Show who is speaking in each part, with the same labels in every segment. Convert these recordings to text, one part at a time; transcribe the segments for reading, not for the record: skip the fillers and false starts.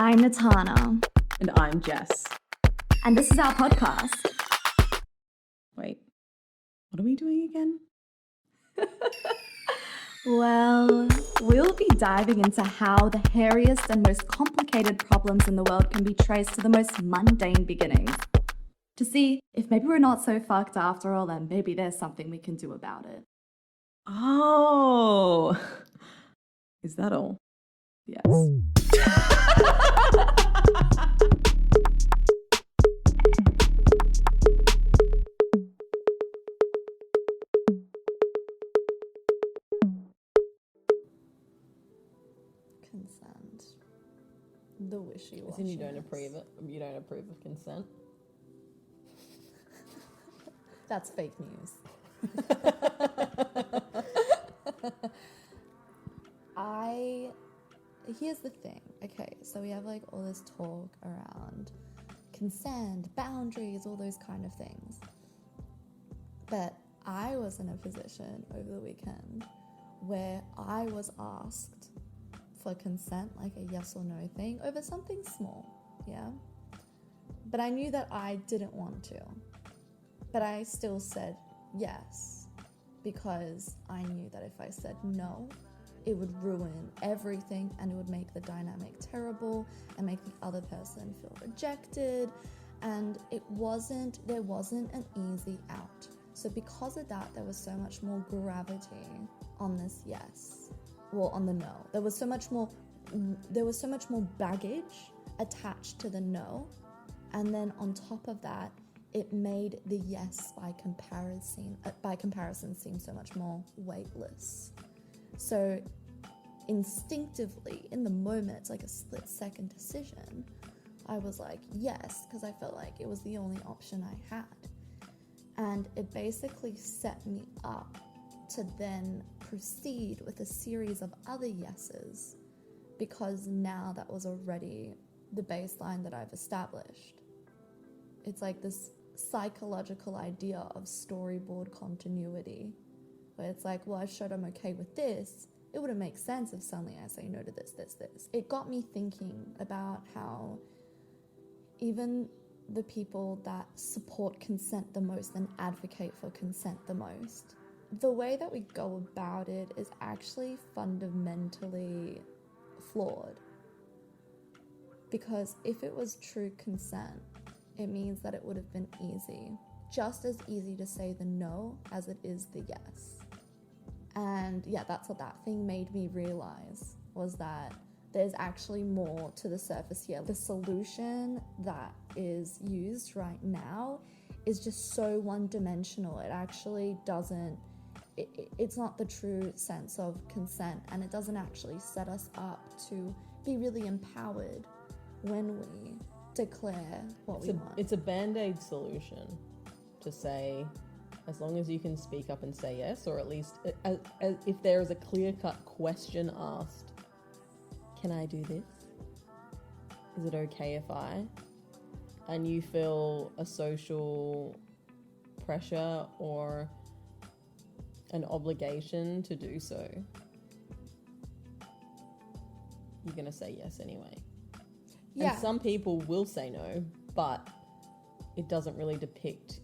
Speaker 1: I'm Natana.
Speaker 2: And I'm Jess.
Speaker 1: And this is our podcast.
Speaker 2: Wait, what are we doing again?
Speaker 1: Well, we'll be diving into how the hairiest and most complicated problems in the world can be traced to the most mundane beginnings. To see if maybe we're not so fucked after all, and maybe there's something we can do about it.
Speaker 2: Oh, is that all? Yes.
Speaker 3: Consent. The wishy-washy.
Speaker 4: As in you don't approve it. You don't approve of consent.
Speaker 3: That's fake news. Here's the thing. Okay, so we have like all this talk around consent, boundaries, all those kind of things. But I was in a position over the weekend where I was asked for consent, like a yes or no thing, over something small, yeah? But I knew that I didn't want to. But I still said yes, because I knew that if I said no, it would ruin everything and it would make the dynamic terrible and make the other person feel rejected. And there wasn't an easy out. So because of that, there was so much more gravity on this yes. Well, on the no. There was so much more baggage attached to the no. And then on top of that, it made the yes by comparison seem so much more weightless. So instinctively, in the moment, it's like a split-second decision. I was like, yes, because I felt like it was the only option I had. And it basically set me up to then proceed with a series of other yeses, because now that was already the baseline that I've established. It's like this psychological idea of storyboard continuity, where it's like, well, I showed I'm okay with this. It wouldn't make sense if suddenly I say no to this. It got me thinking about how even the people that support consent the most and advocate for consent the most, the way that we go about it is actually fundamentally flawed. Because if it was true consent, it means that it would have been easy. Just as easy to say the no as it is the yes. And yeah, that's what that thing made me realize, was that there's actually more to the surface here. The solution that is used right now is just so one-dimensional. It actually doesn't, it's not the true sense of consent, and it doesn't actually set us up to be really empowered when we declare what we want.
Speaker 4: It's a band-aid solution to say, as long as you can speak up and say yes, or at least if there is a clear-cut question asked, can I do this? Is it okay if I? And you feel a social pressure or an obligation to do so, you're going to say yes anyway.
Speaker 3: Yeah.
Speaker 4: And some people will say no, but it doesn't really depict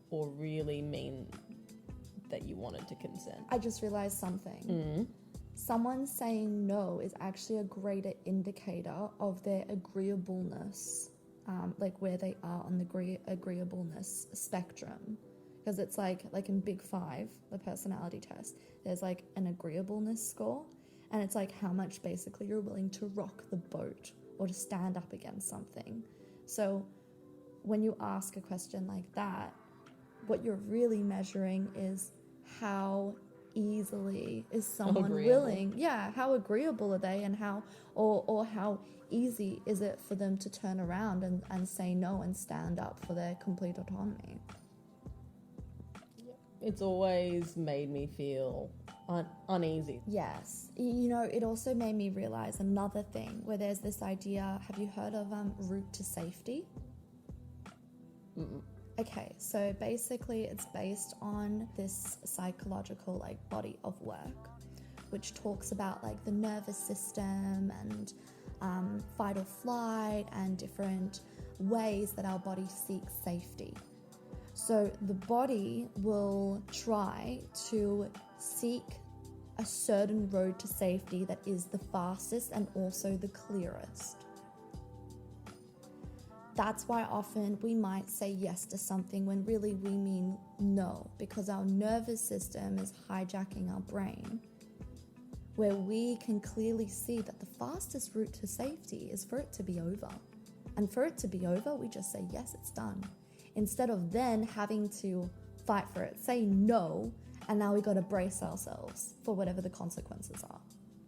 Speaker 4: or really mean that you wanted to consent.
Speaker 3: I just realized something.
Speaker 4: Mm-hmm.
Speaker 3: Someone saying no is actually a greater indicator of their agreeableness, like where they are on the agreeableness spectrum. Because it's like in Big Five, the personality test, there's like an agreeableness score, and it's like how much basically you're willing to rock the boat or to stand up against something. So when you ask a question like that, what you're really measuring is how easily is someone willing, how agreeable are they, and how or how easy is it for them to turn around and say no and stand up for their complete autonomy.
Speaker 4: It's always made me feel uneasy.
Speaker 3: Yes. You know, it also made me realize another thing where there's this idea, have you heard of route to safety?
Speaker 4: Mm-mm.
Speaker 3: Okay, so basically it's based on this psychological body of work, which talks about the nervous system and fight or flight and different ways that our body seeks safety. So the body will try to seek a certain road to safety that is the fastest and also the clearest. That's why often we might say yes to something when really we mean no, because our nervous system is hijacking our brain, where we can clearly see that the fastest route to safety is for it to be over. And for it to be over, we just say, yes, it's done. Instead of then having to fight for it, say no, and now we got to brace ourselves for whatever the consequences are.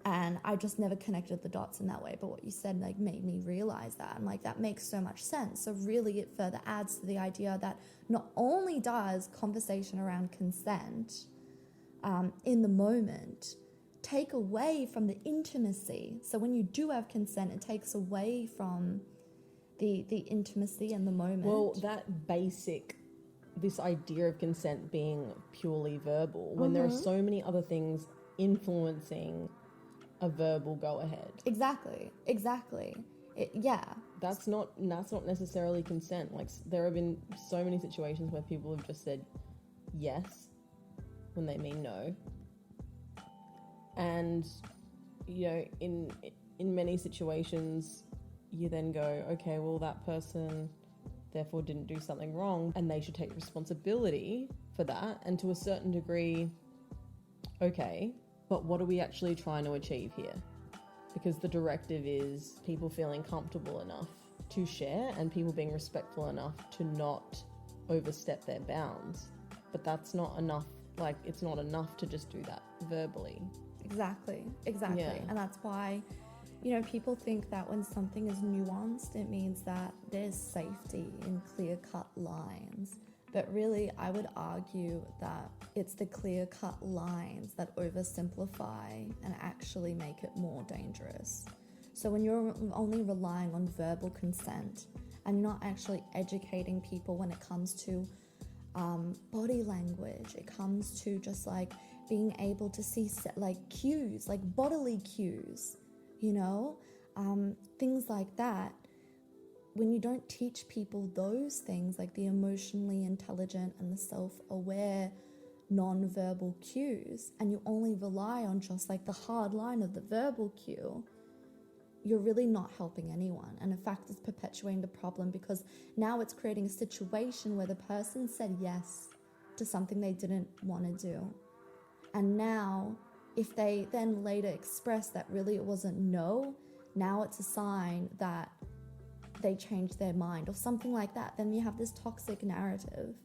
Speaker 3: And I just never connected the dots in that way. But what you said like made me realize that. And like that makes so much sense. So really it further adds to the idea that not only does conversation around consent in the moment take away from the intimacy. So when you do have consent, it takes away from the intimacy and the moment.
Speaker 4: Well, that basic, this idea of consent being purely verbal, when there are so many other things influencing a verbal go ahead.
Speaker 3: Exactly.
Speaker 4: That's not necessarily consent. Like there have been so many situations where people have just said yes when they mean no. And you know, in many situations you then go, okay, well that person therefore didn't do something wrong and they should take responsibility for that. And to a certain degree, okay, but what are we actually trying to achieve here? Because the directive is people feeling comfortable enough to share and people being respectful enough to not overstep their bounds. But that's not enough. Like, it's not enough to just do that verbally.
Speaker 3: Exactly.
Speaker 4: Yeah.
Speaker 3: And that's why, you know, people think that when something is nuanced, it means that there's safety in clear-cut lines. But really, I would argue that it's the clear-cut lines that oversimplify and actually make it more dangerous. So when you're only relying on verbal consent and not actually educating people when it comes to body language, it comes to just like being able to see like cues, like bodily cues, you know, things like that. When you don't teach people those things, like the emotionally intelligent and the self-aware non-verbal cues, and you only rely on just like the hard line of the verbal cue, you're really not helping anyone. And in fact, it's perpetuating the problem, because now it's creating a situation where the person said yes to something they didn't want to do. And now, if they then later express that really it wasn't no, now it's a sign that they changed their mind or something like that. Then you have this toxic narrative.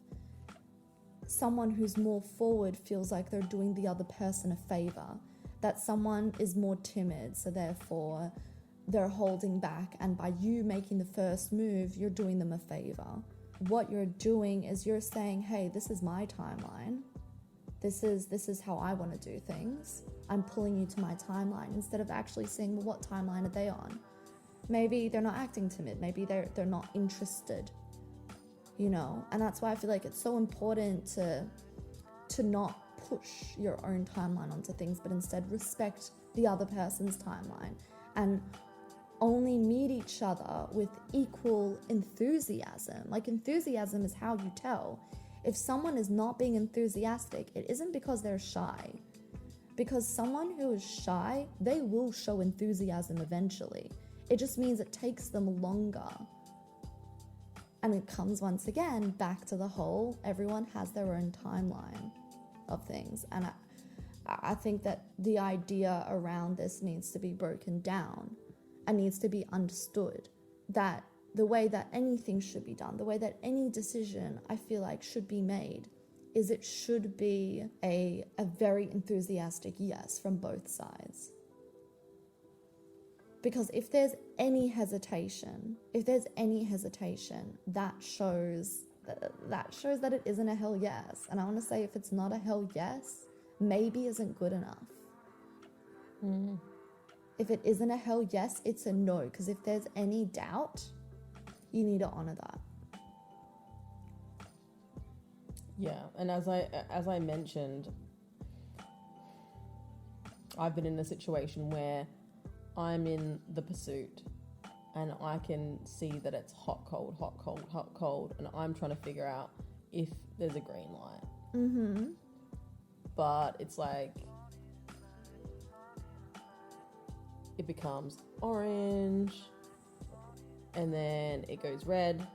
Speaker 3: Someone who's more forward feels like they're doing the other person a favor, that someone is more timid, so therefore they're holding back, and by you making the first move, you're doing them a favor. What you're doing is you're saying, hey, this is my timeline. This is how I want to do things. I'm pulling you to my timeline, instead of actually saying, well, what timeline are they on? Maybe they're not acting timid. Maybe they're not interested, you know? And that's why I feel like it's so important to not push your own timeline onto things, but instead respect the other person's timeline and only meet each other with equal enthusiasm. Like, enthusiasm is how you tell. If someone is not being enthusiastic, it isn't because they're shy. Because someone who is shy, they will show enthusiasm eventually. It just means it takes them longer. And it comes once again back to the whole, everyone has their own timeline of things. And I think that the idea around this needs to be broken down and needs to be understood, that the way that anything should be done, the way that any decision I feel like should be made, is it should be a very enthusiastic yes from both sides. Because if there's any hesitation, that shows that it isn't a hell yes. And I want to say, if it's not a hell yes, maybe isn't good enough. If it isn't a hell yes, it's a no. Because if there's any doubt, you need to honor that.
Speaker 4: Yeah, and as I mentioned, I've been in a situation where I'm in the pursuit and I can see that it's hot, cold, hot, cold, hot, cold, and I'm trying to figure out if there's a green light.
Speaker 3: Mm-hmm.
Speaker 4: But it's like it becomes orange and then it goes red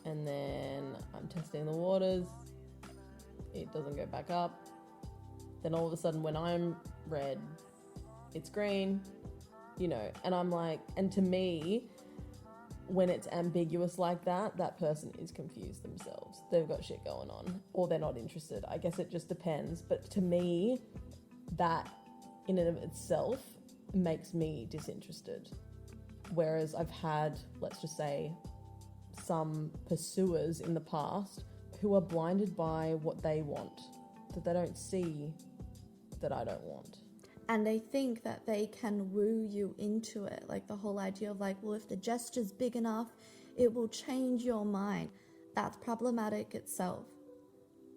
Speaker 4: and then I'm testing the waters, it doesn't go back up, then all of a sudden when I'm red it's green, and I'm like, and to me when it's ambiguous like that, that person is confused themselves, they've got shit going on, or they're not interested. I guess it just depends, but to me that in and of itself makes me disinterested. Whereas I've had, let's just say, some pursuers in the past who are blinded by what they want, that they don't see that I don't want.
Speaker 3: And they think that they can woo you into it. Like the whole idea of like, well, if the gesture's big enough, it will change your mind. That's problematic itself.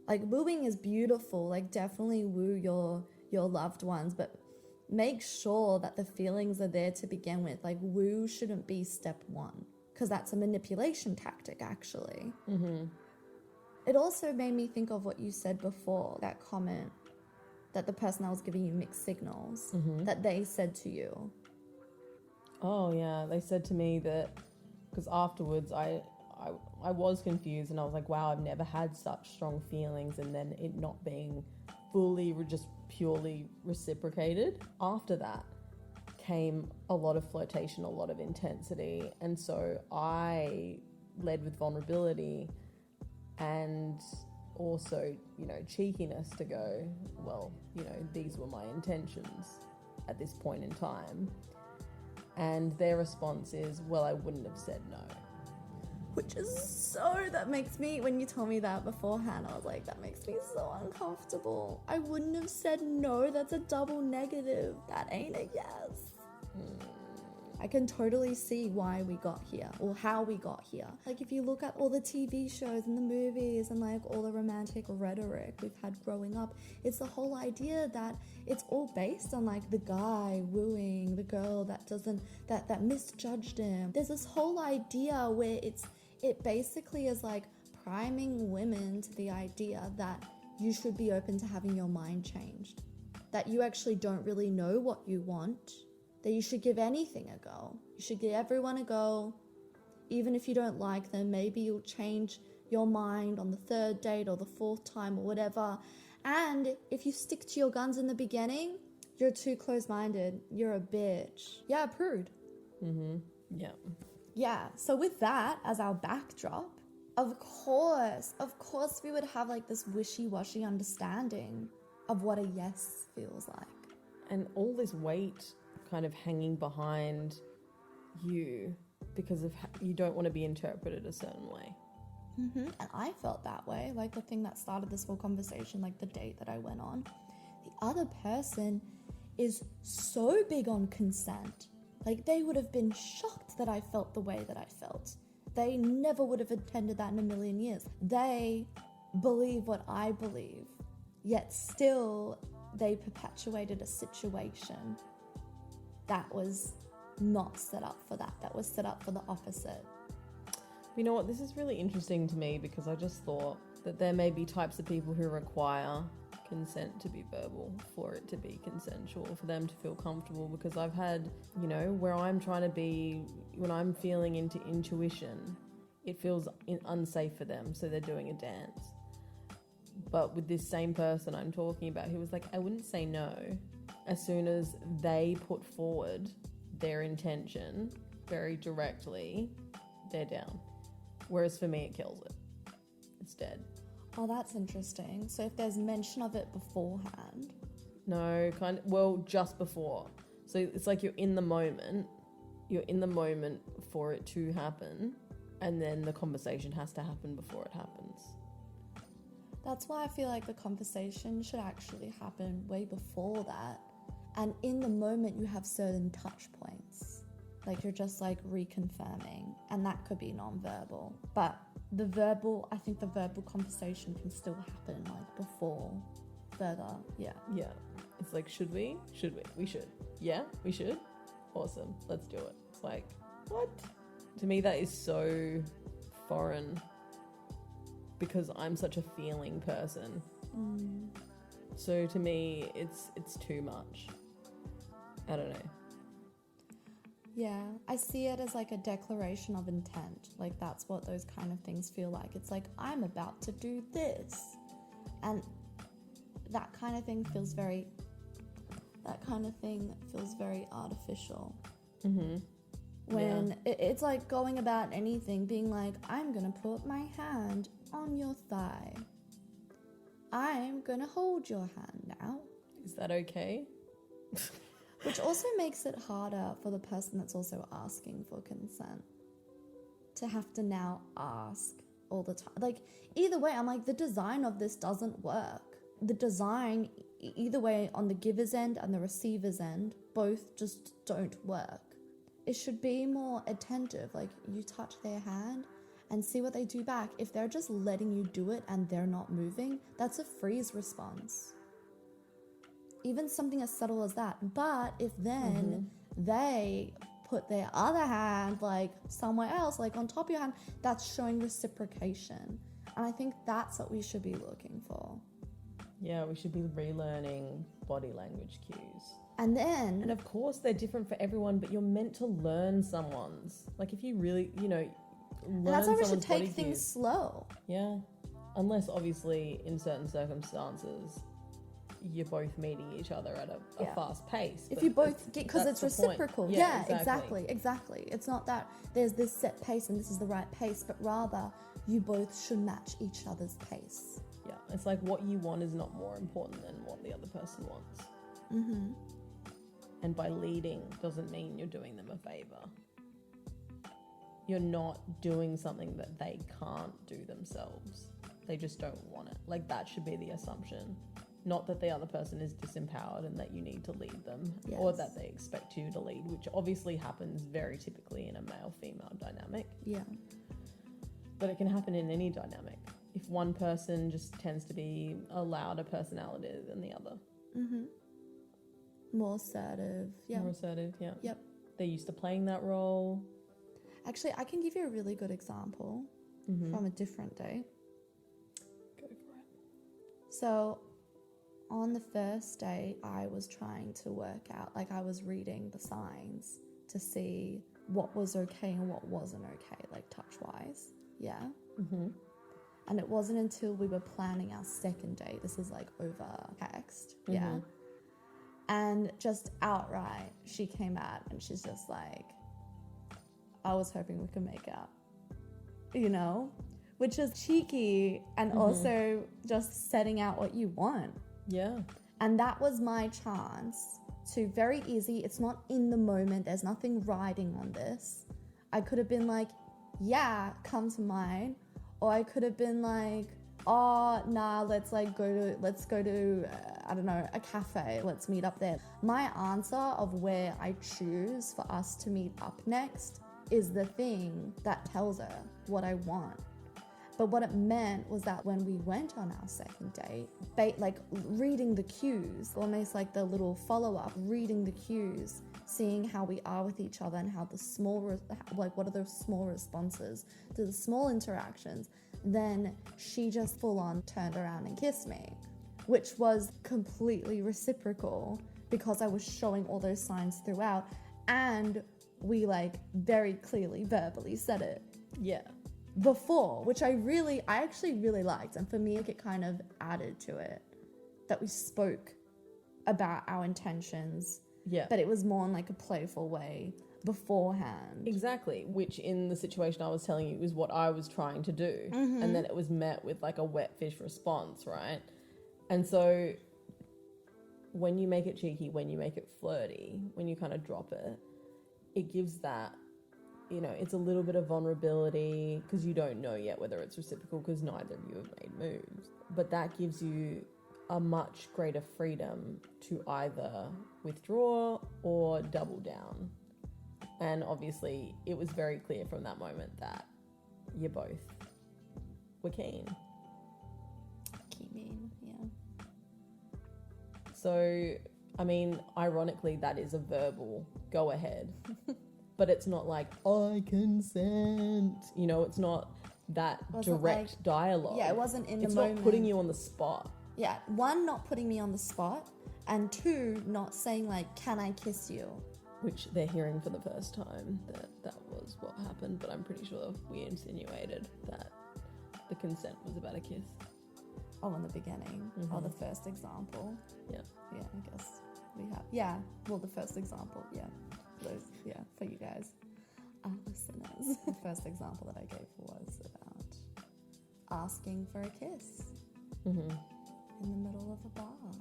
Speaker 3: Like wooing is beautiful. Like definitely woo your loved ones, but make sure that the feelings are there to begin with. Like woo shouldn't be step one, because that's a manipulation tactic actually.
Speaker 4: Mm-hmm.
Speaker 3: It also made me think of what you said before, that comment that the person that was giving you mixed signals, that they said to you.
Speaker 4: Oh yeah, they said to me that, because afterwards I was confused and I was like, wow, I've never had such strong feelings, and then it not being fully just purely reciprocated. After that came a lot of flirtation, a lot of intensity, and so I led with vulnerability and also, cheekiness to go, well, these were my intentions at this point in time. And their response is, well, I wouldn't have said no.
Speaker 3: Which is that makes me, when you told me that beforehand, I was like, that makes me so uncomfortable. I wouldn't have said no, that's a double negative. That ain't a yes. I can totally see why we got here, or how we got here. Like if you look at all the TV shows and the movies and like all the romantic rhetoric we've had growing up, it's the whole idea that it's all based on like the guy wooing the girl that misjudged him. There's this whole idea where it basically is like priming women to the idea that you should be open to having your mind changed, that you actually don't really know what you want, that you should give anything a go. You should give everyone a go. Even if you don't like them, maybe you'll change your mind on the third date or the fourth time or whatever. And if you stick to your guns in the beginning, you're too close-minded. You're a bitch. Yeah, prude.
Speaker 4: Mm-hmm. Yeah.
Speaker 3: Yeah, so with that as our backdrop, of course we would have like this wishy-washy understanding of what a yes feels like.
Speaker 4: And all this weight kind of hanging behind you because of you don't want to be interpreted a certain way.
Speaker 3: And I felt that way. Like the thing that started this whole conversation, like the date that I went on, the other person is so big on consent. Like they would have been shocked that I felt the way that I felt. They never would have intended that in a million years. They believe what I believe, yet still they perpetuated a situation that was not set up for that. That was set up for the opposite.
Speaker 4: You know what? This is really interesting to me because I just thought that there may be types of people who require consent to be verbal for it to be consensual, for them to feel comfortable, because I've had, where I'm trying to be, when I'm feeling into intuition, it feels unsafe for them, so they're doing a dance. But with this same person I'm talking about, who was like, I wouldn't say no. As soon as they put forward their intention very directly, they're down. Whereas for me, it kills it. It's dead.
Speaker 3: Oh, that's interesting. So if there's mention of it beforehand?
Speaker 4: No, just before. So it's like you're in the moment for it to happen, and then the conversation has to happen before it happens.
Speaker 3: That's why I feel like the conversation should actually happen way before that. And in the moment, you have certain touch points. Like you're just like reconfirming, and that could be non-verbal. But I think the verbal conversation can still happen like before, further, yeah.
Speaker 4: Yeah. It's like, should we? Should we? We should. Yeah, we should. Awesome. Let's do it. It's like, what? To me, that is so foreign because I'm such a feeling person. So to me, it's too much. I don't know.
Speaker 3: Yeah, I see it as like a declaration of intent. Like that's what those kind of things feel like. It's like, I'm about to do this. And that kind of thing feels very artificial.
Speaker 4: Mm-hmm.
Speaker 3: When it's like going about anything, being like, I'm gonna put my hand on your thigh. I'm gonna hold your hand now.
Speaker 4: Is that okay?
Speaker 3: Which also makes it harder for the person that's also asking for consent to have to now ask all the time. Like, either way, I'm like, the design of this doesn't work. The design, either way, on the giver's end and the receiver's end, both just don't work. It should be more attentive. Like, you touch their hand and see what they do back. If they're just letting you do it and they're not moving, that's a freeze response. Even something as subtle as that. But if then they put their other hand like somewhere else, like on top of your hand, that's showing reciprocation. And I think that's what we should be looking for.
Speaker 4: Yeah, we should be relearning body language cues.
Speaker 3: And then...
Speaker 4: And of course they're different for everyone, but you're meant to learn someone's. Like if you really, learn
Speaker 3: and that's why we should
Speaker 4: someone's body
Speaker 3: take things
Speaker 4: cues.
Speaker 3: slow.
Speaker 4: Yeah. Unless obviously in certain circumstances you're both meeting each other at a fast pace.
Speaker 3: If you both get, because it's
Speaker 4: that's the point.
Speaker 3: reciprocal. Yeah, exactly. It's not that there's this set pace and this is the right pace, but rather you both should match each other's pace.
Speaker 4: Yeah, it's like what you want is not more important than what the other person wants.
Speaker 3: Mm-hmm.
Speaker 4: And by leading doesn't mean you're doing them a favor. You're not doing something that they can't do themselves. They just don't want it. Like that should be the assumption. Not that the other person is disempowered and that you need to lead them, or that they expect you to lead, which obviously happens very typically in a male-female dynamic.
Speaker 3: Yeah.
Speaker 4: But it can happen in any dynamic. If one person just tends to be a louder personality than the other.
Speaker 3: Mm-hmm. More assertive. Yeah.
Speaker 4: More assertive, yeah.
Speaker 3: Yep.
Speaker 4: They're used to playing that role.
Speaker 3: Actually, I can give you a really good example from a different day.
Speaker 4: Go for it.
Speaker 3: So, on the first day, I was trying to work out, like I was reading the signs to see what was okay and what wasn't okay, like touch-wise. Yeah.
Speaker 4: Mm-hmm.
Speaker 3: And it wasn't until we were planning our second date, this is like over text, yeah. And just outright, she came out and she's just like, I was hoping we could make out, which is cheeky and also just setting out what you want.
Speaker 4: Yeah.
Speaker 3: And that was my chance to, very easy, it's not in the moment, there's nothing riding on this. I could have been like, yeah, come to mine. Or I could have been like, oh, nah, let's go to I don't know, a cafe. Let's meet up there. My answer of where I choose for us to meet up next is the thing that tells her what I want. But what it meant was that when we went on our second date, like reading the cues, almost like the little follow-up, reading the cues, seeing how we are with each other and how what are the small responses to the small interactions, then she just full on turned around and kissed me, which was completely reciprocal because I was showing all those signs throughout and we very clearly verbally said it.
Speaker 4: Yeah.
Speaker 3: Before, which I actually really liked, and for me it kind of added to it that we spoke about our intentions, but it was more in a playful way beforehand.
Speaker 4: Exactly, which in the situation I was telling you was what I was trying to do, and then it was met with a wet fish response, right? And so when you make it cheeky, when you make it flirty, when you kind of drop it, it gives that, it's a little bit of vulnerability because you don't know yet whether it's reciprocal because neither of you have made moves. But that gives you a much greater freedom to either withdraw or double down. And obviously it was very clear from that moment that you both were keen.
Speaker 3: Keen, yeah.
Speaker 4: So I mean, ironically, that is a verbal go ahead, but it's not like, I consent. You know, it's not that
Speaker 3: Wasn't
Speaker 4: direct
Speaker 3: like-
Speaker 4: dialogue.
Speaker 3: Yeah, it wasn't in
Speaker 4: It's
Speaker 3: the
Speaker 4: not
Speaker 3: moment.
Speaker 4: putting you on the spot.
Speaker 3: Yeah, one, not putting me on the spot, and two, not saying like, can I kiss you?
Speaker 4: Which they're hearing for the first time that was what happened, but I'm pretty sure we insinuated that the consent was about a kiss.
Speaker 3: Oh, in the beginning. Oh, the first example.
Speaker 4: Yeah.
Speaker 3: Yeah, I guess we have. Yeah, well, the first example. Yeah, those. Yeah, for you guys, our listeners. The first example that I gave was about asking for a kiss
Speaker 4: Mm-hmm.
Speaker 3: in the middle of a bar.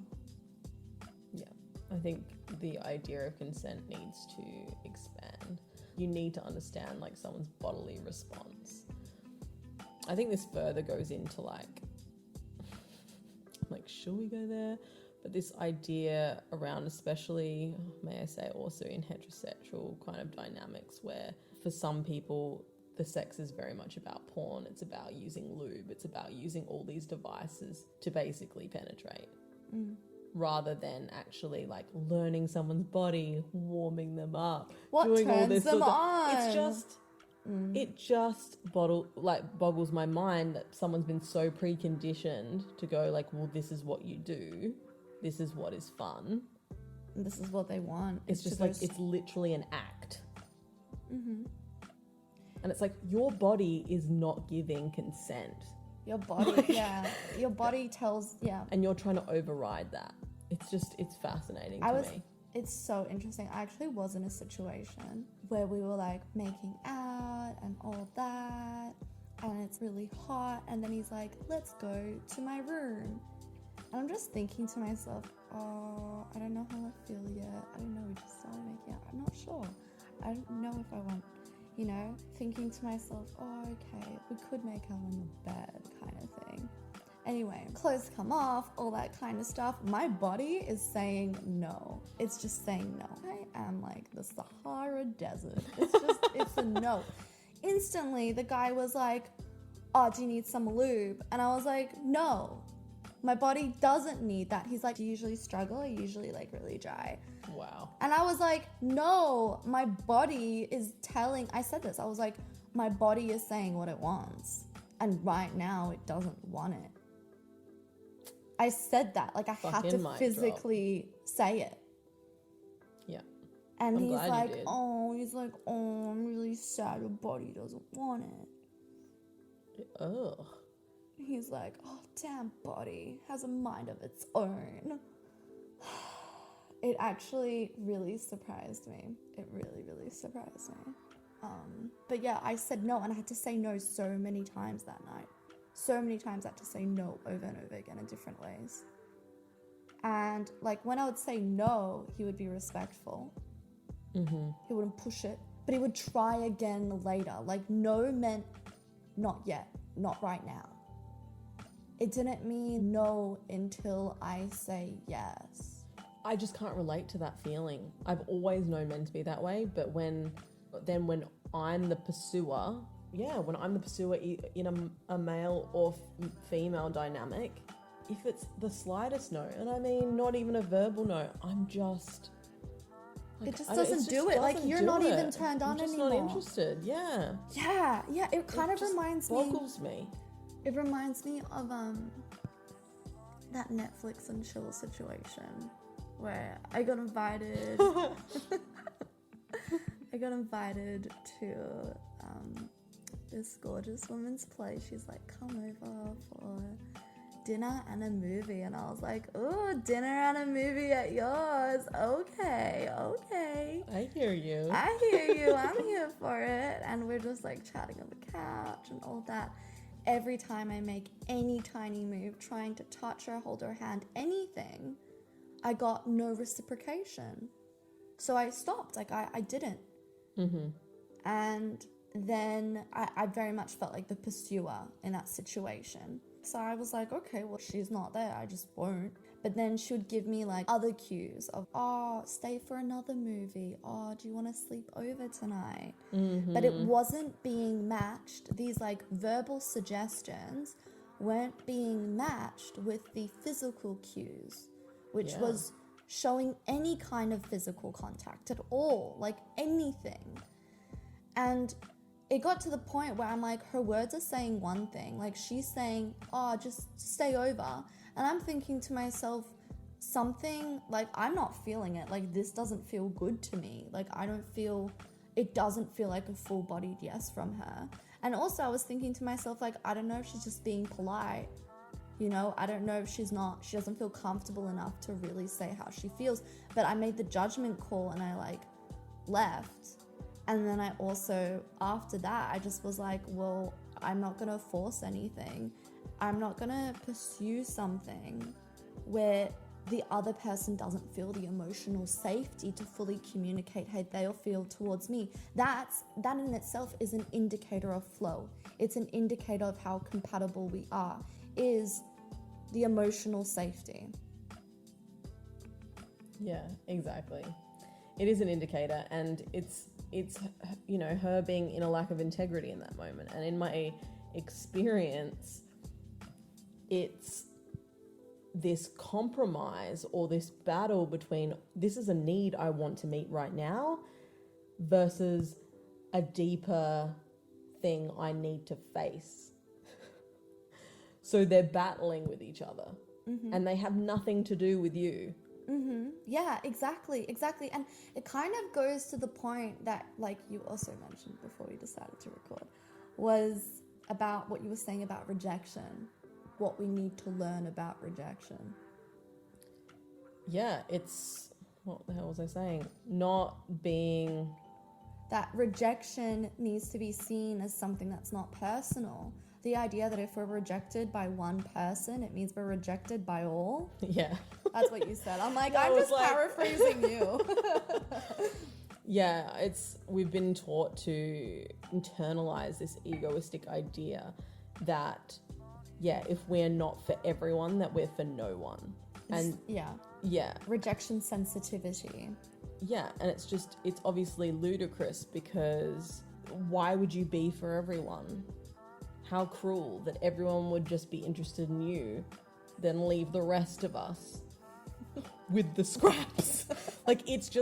Speaker 4: Yeah. I think the idea of consent needs to expand. You need to understand like someone's bodily response. I think this further goes into like should we go there? But this idea around, especially, may I say, also in heterosexual kind of dynamics, where for some people the sex is very much about porn. It's about using lube. It's about using all these devices to basically penetrate. Rather than actually like learning someone's body, warming them up,
Speaker 3: What
Speaker 4: doing all
Speaker 3: turns
Speaker 4: this
Speaker 3: them
Speaker 4: sort of-
Speaker 3: on?
Speaker 4: It's just it just boggles my mind that someone's been so preconditioned to go like, well, this is what you do, this is what is fun.
Speaker 3: And this is what they want.
Speaker 4: It's just like it's literally an act. And it's like your body is not giving consent,
Speaker 3: your body. Yeah, your body tells. Yeah,
Speaker 4: and you're trying to override that. It's fascinating to me.
Speaker 3: It's so interesting. I actually was in a situation where we were like making out and all that, and it's really hot, and then he's like, let's go to my room. And I'm just thinking to myself, oh, I don't know how I feel yet. I don't know, we just started making out. I'm not sure. I don't know if I want, you know, thinking to myself, oh, okay, we could make out in the bed kind of thing. Anyway, clothes come off, all that kind of stuff. My body is saying no. It's just saying no. I am like the Sahara Desert. It's a no. Instantly, the guy was like, oh, do you need some lube? And I was like, no, my body doesn't need that. He's like, do you usually struggle? Or usually like really dry?
Speaker 4: Wow.
Speaker 3: And I was like, no, my body is telling, I said this, I was like, my body is saying what it wants. And right now it doesn't want it. I said that, like I have to physically say it.
Speaker 4: Yeah.
Speaker 3: And
Speaker 4: I'm
Speaker 3: he's
Speaker 4: glad you
Speaker 3: like,
Speaker 4: did.
Speaker 3: oh, I'm really sad your body doesn't want it.
Speaker 4: Ugh.
Speaker 3: He's like, oh, damn, body has a mind of its own. It actually really surprised me. It really, really surprised me. But yeah, I said no, and I had to say no so many times that night. So many times I had to say no over and over again in different ways. And like when I would say no, he would be respectful. He wouldn't push it, but he would try again later. Like no meant not yet, not right now. It didn't mean no until I say yes.
Speaker 4: I just can't relate to that feeling. I've always known men to be that way, but when I'm the pursuer, when I'm the pursuer in a male or female dynamic, if it's the slightest no, and I mean not even a verbal no, I'm just...
Speaker 3: It just doesn't do it. Like you're not even turned on
Speaker 4: I'm just
Speaker 3: anymore.
Speaker 4: not interested. Yeah.
Speaker 3: Yeah. It kind of reminds me.
Speaker 4: Boggles me.
Speaker 3: It reminds me of that Netflix and chill situation where I got invited. I got invited to this gorgeous woman's place. She's like, come over for dinner and a movie, and I was like, oh, dinner and a movie at yours. Okay.
Speaker 4: I hear you.
Speaker 3: I'm here for it. And we're just like chatting on the couch and all that. Every time I make any tiny move, trying to touch her, hold her hand, anything, I got no reciprocation. So I stopped. Like I didn't. And then I very much felt like the pursuer in that situation. So I was like, okay, well, she's not there. I just won't. But then she would give me like other cues of, oh, stay for another movie. Oh, do you want to sleep over tonight? But it wasn't being matched. These like verbal suggestions weren't being matched with the physical cues, which was showing any kind of physical contact at all, like anything. And it got to the point where I'm like, her words are saying one thing, like she's saying, oh, just stay over. And I'm thinking to myself, something, like, I'm not feeling it. Like, this doesn't feel good to me. Like, it doesn't feel like a full-bodied yes from her. And also I was thinking to myself, like, I don't know if she's just being polite. You know, I don't know if she doesn't feel comfortable enough to really say how she feels. But I made the judgment call and I like left. And then I also, after that, I just was like, well, I'm not going to force anything. I'm not going to pursue something where the other person doesn't feel the emotional safety to fully communicate how they feel towards me. That in itself is an indicator of flow. It's an indicator of how compatible we are, is the emotional safety.
Speaker 4: Yeah, exactly. It is an indicator, and it's you know, her being in a lack of integrity in that moment. And in my experience, it's this compromise or this battle between this is a need I want to meet right now versus a deeper thing I need to face. So they're battling with each other, and they have nothing to do with you.
Speaker 3: Yeah, exactly. And it kind of goes to the point that, like you also mentioned before we decided to record, was about what you were saying about rejection, what we need to learn about rejection.
Speaker 4: Yeah, it's, what the hell was I saying? Not being...
Speaker 3: That rejection needs to be seen as something that's not personal. The idea that if we're rejected by one person, it means we're rejected by all.
Speaker 4: Yeah.
Speaker 3: That's what you said. I'm like,
Speaker 4: No,
Speaker 3: I'm
Speaker 4: it's
Speaker 3: just
Speaker 4: like...
Speaker 3: paraphrasing you.
Speaker 4: Yeah, we've been taught to internalize this egoistic idea that, yeah, if we're not for everyone, that we're for no one. And yeah.
Speaker 3: Rejection sensitivity.
Speaker 4: Yeah, and it's obviously ludicrous, because why would you be for everyone? How cruel that everyone would just be interested in you, then leave the rest of us with the scraps. Like, it's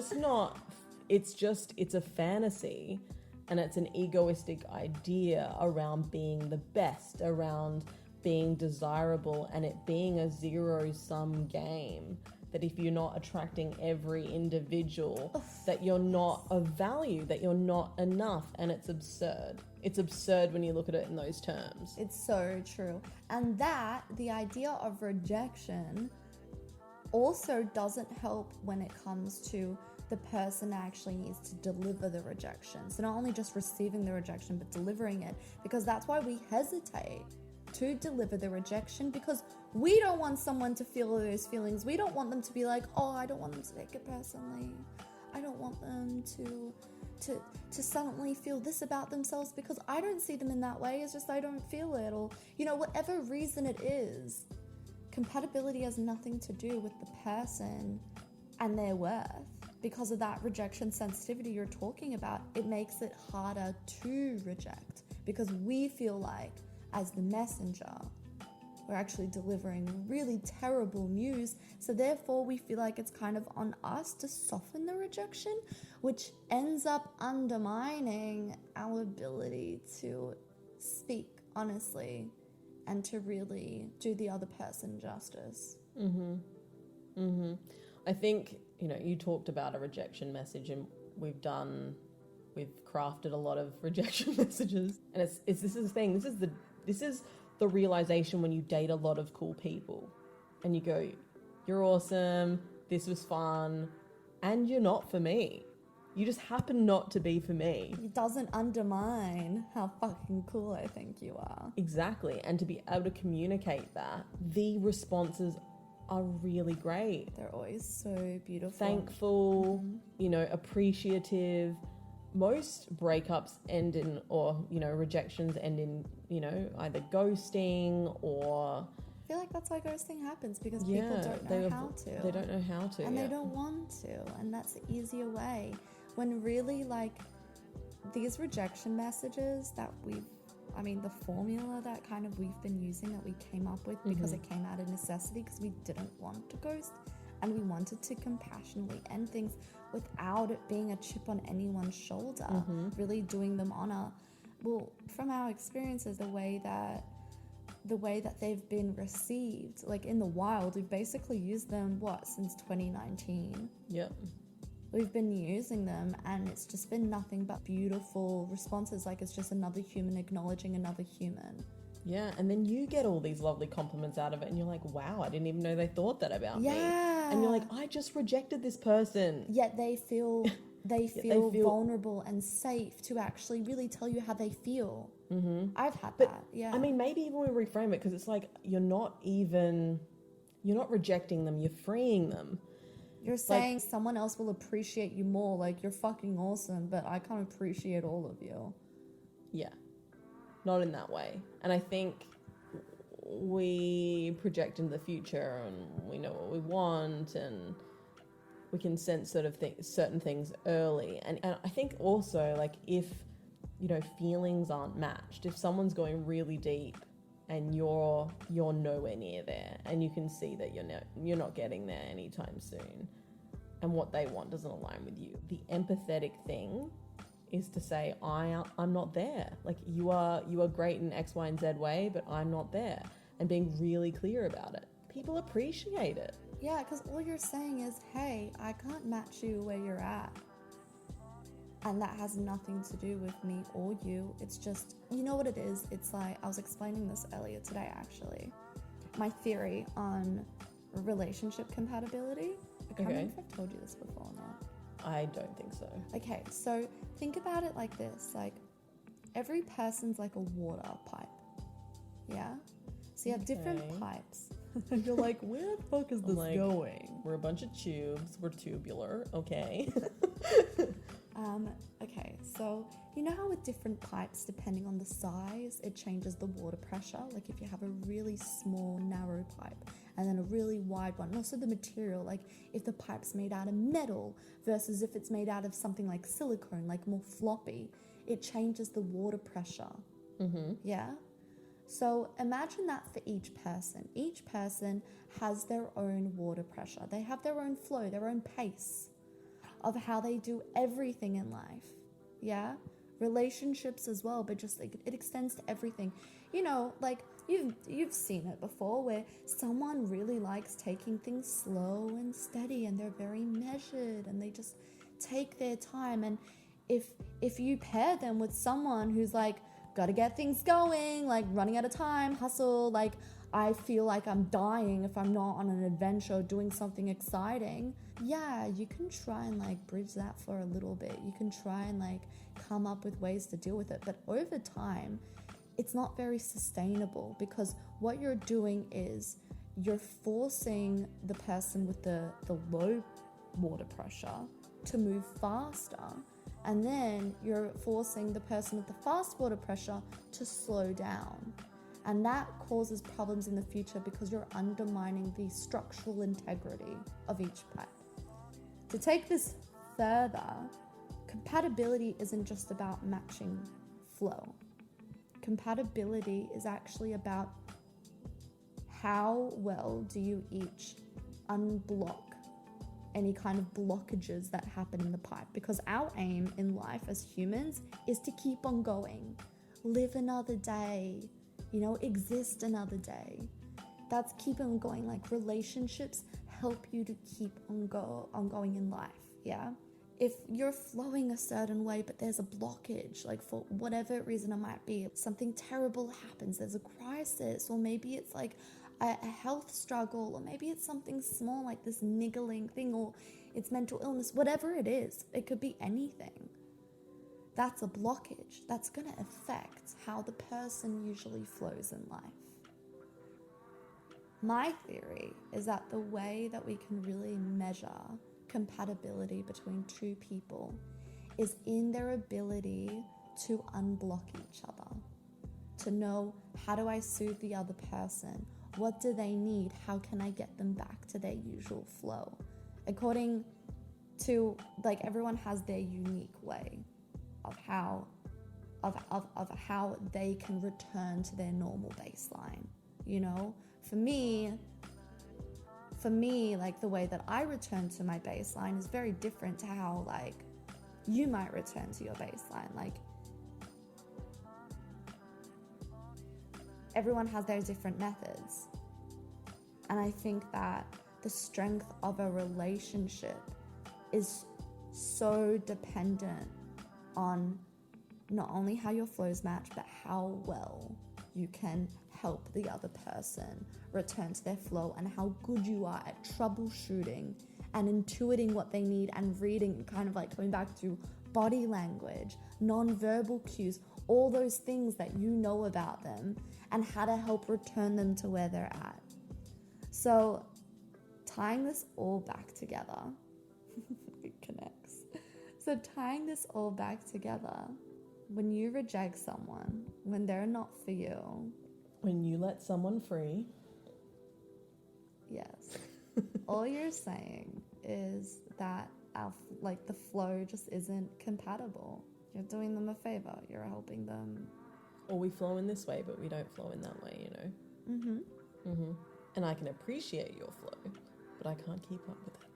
Speaker 4: a fantasy, and it's an egoistic idea around being the best, around being desirable, and it being a zero-sum game. That if you're not attracting every individual, that you're not of value, that you're not enough, and it's absurd. It's absurd when you look at it in those terms.
Speaker 3: It's so true. And that, the idea of rejection, also doesn't help when it comes to the person actually needs to deliver the rejection. So not only just receiving the rejection, but delivering it. Because that's why we hesitate to deliver the rejection, because we don't want someone to feel those feelings. We don't want them to be like, oh, I don't want them to take it personally. I don't want them to suddenly feel this about themselves, because I don't see them in that way. It's just I don't feel it, or, you know, whatever reason it is. Compatibility has nothing to do with the person and their worth. Because of that rejection sensitivity you're talking about, it makes it harder to reject, because we feel like, as the messenger, we're actually delivering really terrible news. So therefore we feel like it's kind of on us to soften the rejection, which ends up undermining our ability to speak honestly and to really do the other person justice.
Speaker 4: I think, you know, you talked about a rejection message, and we've crafted a lot of rejection messages, and this is the thing. This is the realization when you date a lot of cool people and you go, you're awesome, this was fun, and you're not for me. You just happen not to be for me.
Speaker 3: It doesn't undermine how fucking cool I think you are.
Speaker 4: Exactly. And to be able to communicate that, the responses are really great.
Speaker 3: They're always so beautiful.
Speaker 4: Thankful, you know, appreciative. Most breakups end in, or, you know, rejections end in, you know, either ghosting or...
Speaker 3: I feel like that's why ghosting happens, because people don't know how to.
Speaker 4: They don't know how to.
Speaker 3: And they don't want to. And that's the easier way. When really, like, these rejection messages that the formula that kind of we've been using, that we came up with because it came out of necessity, because we didn't want to ghost and we wanted to compassionately end things without it being a chip on anyone's shoulder, really doing them honor. Well, from our experiences, the way that they've been received, like in the wild, we've basically used them, since 2019.
Speaker 4: Yep.
Speaker 3: We've been using them, and it's just been nothing but beautiful responses. Like, it's just another human acknowledging another human.
Speaker 4: Yeah, and then you get all these lovely compliments out of it, and you're like, wow, I didn't even know they thought that about me. And you're like, I just rejected this person.
Speaker 3: Yet they feel vulnerable and safe to actually really tell you how they feel. I've had that. Yeah.
Speaker 4: I mean, maybe even we reframe it, because it's like you're not rejecting them, you're freeing them.
Speaker 3: You're saying someone else will appreciate you more. Like, you're fucking awesome, but I can't appreciate all of you.
Speaker 4: Yeah. Not in that way. And I think we project into the future, and we know what we want, and we can sense certain things early. And I think also, like, if, feelings aren't matched, if someone's going really deep and you're nowhere near there, and you can see that you're not getting there anytime soon, and what they want doesn't align with you, the empathetic thing is to say, I'm not there. Like, you are great in X, Y, and Z way, but I'm not there. And being really clear about it. People appreciate it.
Speaker 3: Yeah, because all you're saying is, hey, I can't match you where you're at. And that has nothing to do with me or you. It's just, you know what it is? It's like, I was explaining this earlier today, actually. My theory on relationship compatibility. I can't remember if I've told you this before or not.
Speaker 4: I don't think so.
Speaker 3: Okay, so think about it like this. Like, every person's like a water pipe. Yeah? So you have different pipes. You're like, where the fuck is this going?
Speaker 4: We're a bunch of tubes. We're tubular. Okay.
Speaker 3: Okay, so you know how with different pipes, depending on the size, it changes the water pressure? Like, if you have a really small, narrow pipe and then a really wide one, and also the material, like if the pipe's made out of metal versus if it's made out of something like silicone, like more floppy, it changes the water pressure. Yeah? So imagine that for each person. Each person has their own water pressure. They have their own flow, their own pace of how they do everything in life. Yeah? Relationships as well, but just like it extends to everything. Like you've seen it before, where someone really likes taking things slow and steady, and they're very measured, and they just take their time. And if you pair them with someone who's like, gotta get things going, like running out of time, hustle, like I feel like I'm dying if I'm not on an adventure doing something exciting, yeah, you can try and like bridge that for a little bit. You can try and like come up with ways to deal with it. But over time, it's not very sustainable, because what you're doing is you're forcing the person with the low water pressure to move faster. And then you're forcing the person with the fast water pressure to slow down. And that causes problems in the future, because you're undermining the structural integrity of each pipe. To take this further, compatibility isn't just about matching flow. Compatibility is actually about how well do you each unblock any kind of blockages that happen in the pipe. Because our aim in life as humans is to keep on going, live another day, exist another day. That's keep on going. Like, relationships help you to keep on going in life. Yeah. If you're flowing a certain way, but there's a blockage, like for whatever reason it might be, something terrible happens, there's a crisis, or maybe it's like a health struggle, or maybe it's something small like this niggling thing, or it's mental illness, whatever it is, it could be anything. That's a blockage. That's going to affect how the person usually flows in life. My theory is that the way that we can really measure compatibility between two people is in their ability to unblock each other, to know, how do I soothe the other person? What do they need? How can I get them back to their usual flow? According to, like, everyone has their unique way of how they can return to their normal baseline. For me, for me, like the way that I return to my baseline is very different to how like you might return to your baseline. Like everyone has their different methods. And I think that the strength of a relationship is so dependent on not only how your flows match, but how well you can help the other person return to their flow, and how good you are at troubleshooting and intuiting what they need and reading, kind of like coming back to body language, non-verbal cues, all those things that you know about them, and how to help return them to where they're at. So tying this all back together, it connects. So tying this all back together, when you reject someone, when they're not for you,
Speaker 4: When you let someone free.
Speaker 3: yes, all you're saying is that like the flow just isn't compatible. You're doing them a favor. You're helping them.
Speaker 4: Or we flow in this way, but we don't flow in that way, you know? And I can appreciate your flow, but I can't keep up with it.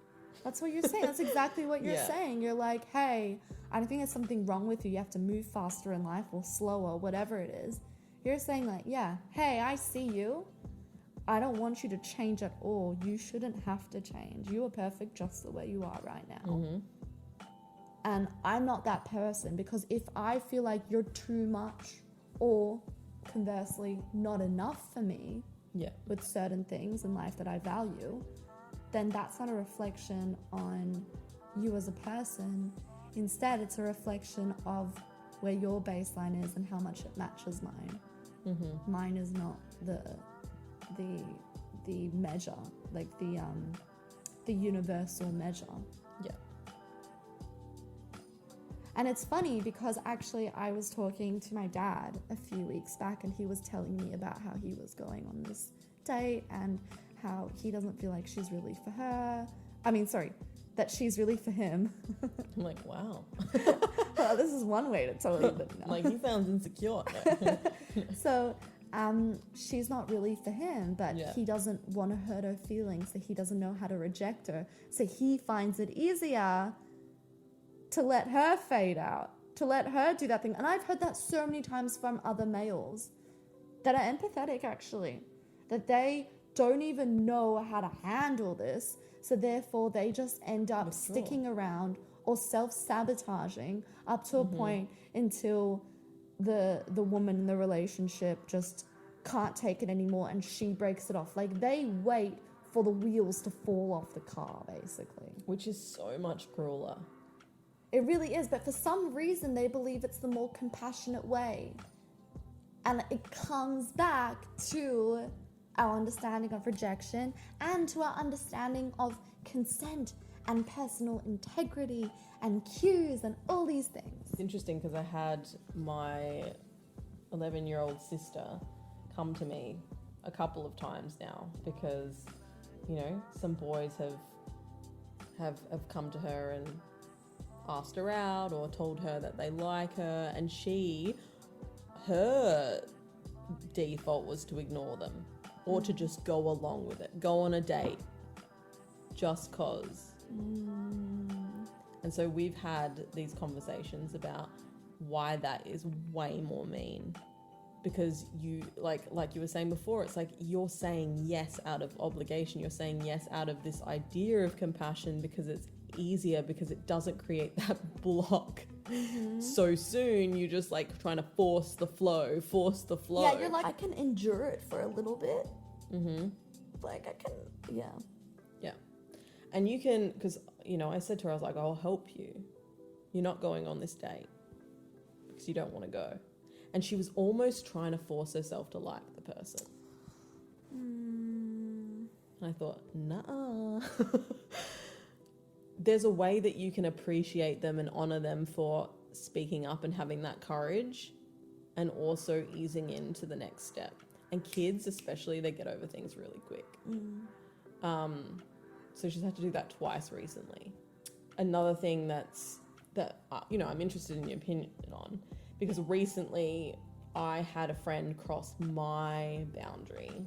Speaker 3: That's what you're saying. That's exactly what you're
Speaker 4: Yeah.
Speaker 3: saying. You're like, hey, I don't think there's something wrong with you. You have to move faster in life or slower, whatever it is. You're saying like, yeah, hey, I see you. I don't want you to change at all. You shouldn't have to change. You are perfect just the way you are right now. And I'm not that person, because if I feel like you're too much or conversely not enough for me
Speaker 4: Yeah.
Speaker 3: with certain things in life that I value, then that's not a reflection on you as a person. Instead, it's a reflection of where your baseline is and how much it matches mine. Mine is not the measure, like the universal measure.
Speaker 4: Yeah.
Speaker 3: And it's funny because actually I was talking to my dad a few weeks back, and he was telling me about how he was going on this date and how he doesn't feel like she's really for her. That she's really for him.
Speaker 4: I'm like, wow.
Speaker 3: Well, this is one way to tell you that no.
Speaker 4: Like, he sounds insecure.
Speaker 3: So she's not really for him, but
Speaker 4: Yeah.
Speaker 3: he doesn't want to hurt her feelings, so he doesn't know how to reject her. So he finds it easier to let her fade out, to let her do that thing. And I've heard that so many times from other males that are empathetic, actually, that they don't even know how to handle this. So therefore they just end up sticking around or self-sabotaging up to a point until the woman in the relationship just can't take it anymore and she breaks it off. Like, they wait for the wheels to fall off the car, basically.
Speaker 4: Which is so much crueler.
Speaker 3: It really is, but for some reason they believe it's the more compassionate way. And it comes back to our understanding of rejection and to our understanding of consent and personal integrity and cues and all these things.
Speaker 4: It's interesting because I had my 11-year-old sister come to me a couple of times now because, you know, some boys have come to her and asked her out or told her that they like her, and her default was to ignore them or to just go along with it, go on a date just cause. And so we've had these conversations about why that is way more mean, because you like you were saying before, it's like you're saying yes out of obligation, you're saying yes out of this idea of compassion because it's easier, because it doesn't create that block so soon. You're just like trying to force the flow.
Speaker 3: Yeah, you're like, I can endure it for a little bit. Like, I can, yeah.
Speaker 4: And you can, because, you know, I said to her, I was like, I'll help you. You're not going on this date because you don't want to go. And she was almost trying to force herself to like the person. And I thought, nah. There's a way that you can appreciate them and honor them for speaking up and having that courage, and also easing into the next step. And kids especially, they get over things really quick. So she's had to do that twice recently. Another thing that you know, I'm interested in your opinion on, because recently I had a friend cross my boundary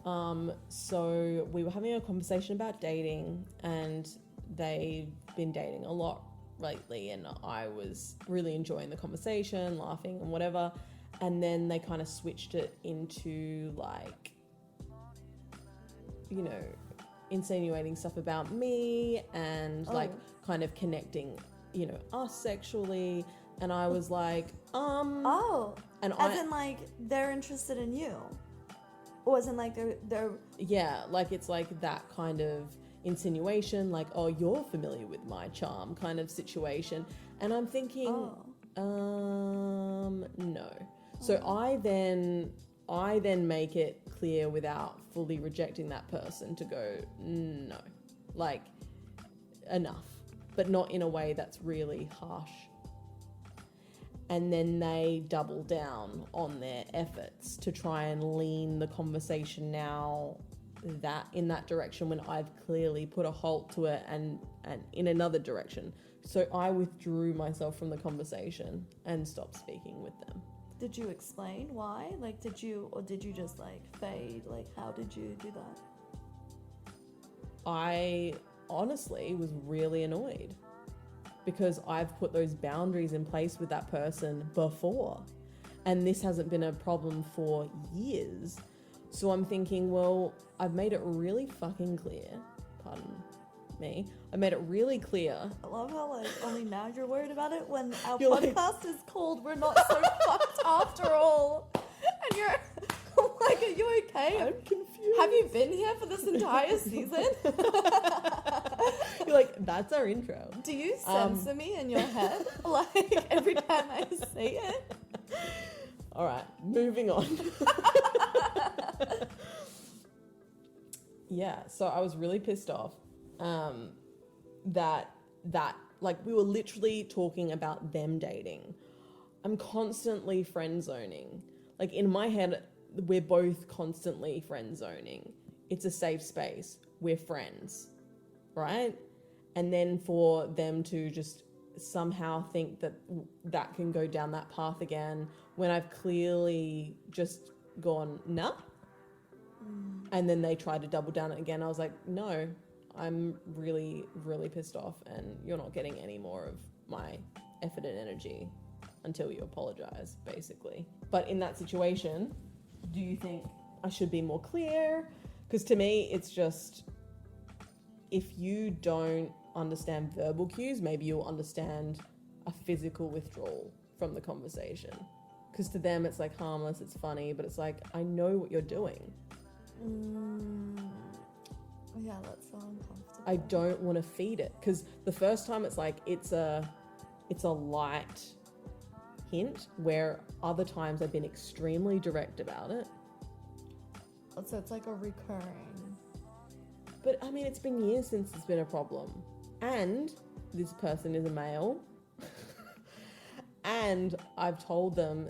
Speaker 4: So we were having a conversation about dating, and they've been dating a lot lately, and I was really enjoying the conversation, laughing and whatever. And then they kind of switched it into like, you know, insinuating stuff about me and like kind of connecting, you know, us sexually. And I was like,
Speaker 3: Oh,
Speaker 4: and
Speaker 3: as in like they're interested in you, or as in like they're
Speaker 4: yeah, like it's like that kind of insinuation, like, oh, you're familiar with my charm kind of situation. And I'm thinking, no. So I then make it clear without fully rejecting that person to go, no, like enough, but not in a way that's really harsh. And then they double down on their efforts to try and lean the conversation now in that direction when I've clearly put a halt to it and in another direction. So I withdrew myself from the conversation and stopped speaking with them.
Speaker 3: Did you explain why? Like, did you just like fade? Like, how did you do that?
Speaker 4: I honestly was really annoyed because I've put those boundaries in place with that person before, and this hasn't been a problem for years. So I'm thinking, well, I've made it really fucking clear, pardon me, I made it really clear.
Speaker 3: I love how like only now you're worried about it when our
Speaker 4: You're like-
Speaker 3: podcast is called We're Not So Fucked After All. And you're like, are you okay?
Speaker 4: I'm confused.
Speaker 3: Have you been here for this entire season?
Speaker 4: You're like, that's our intro.
Speaker 3: Do you censor me in your head? Like every time I say it?
Speaker 4: All right, moving on. Yeah, so I was really pissed off that like we were literally talking about them dating. I'm constantly friend zoning. Like in my head, we're both constantly friend zoning. It's a safe space. We're friends, right? And then for them to just somehow think that that can go down that path again when I've clearly just gone, nah. And then they tried to double down it again. I was like, no, I'm really, really pissed off and you're not getting any more of my effort and energy until you apologize, basically. But in that situation, do you think I should be more clear? Because to me, it's just, if you don't understand verbal cues, maybe you'll understand a physical withdrawal from the conversation. Because to them, it's like harmless, it's funny, but it's like, I know what you're doing.
Speaker 3: Yeah, that's so uncomfortable.
Speaker 4: I don't want to feed it. Because the first time it's like, it's a light hint, where other times I've been extremely direct about it.
Speaker 3: So it's like a recurring.
Speaker 4: But I mean, it's been years since it's been a problem. And this person is a male. And I've told them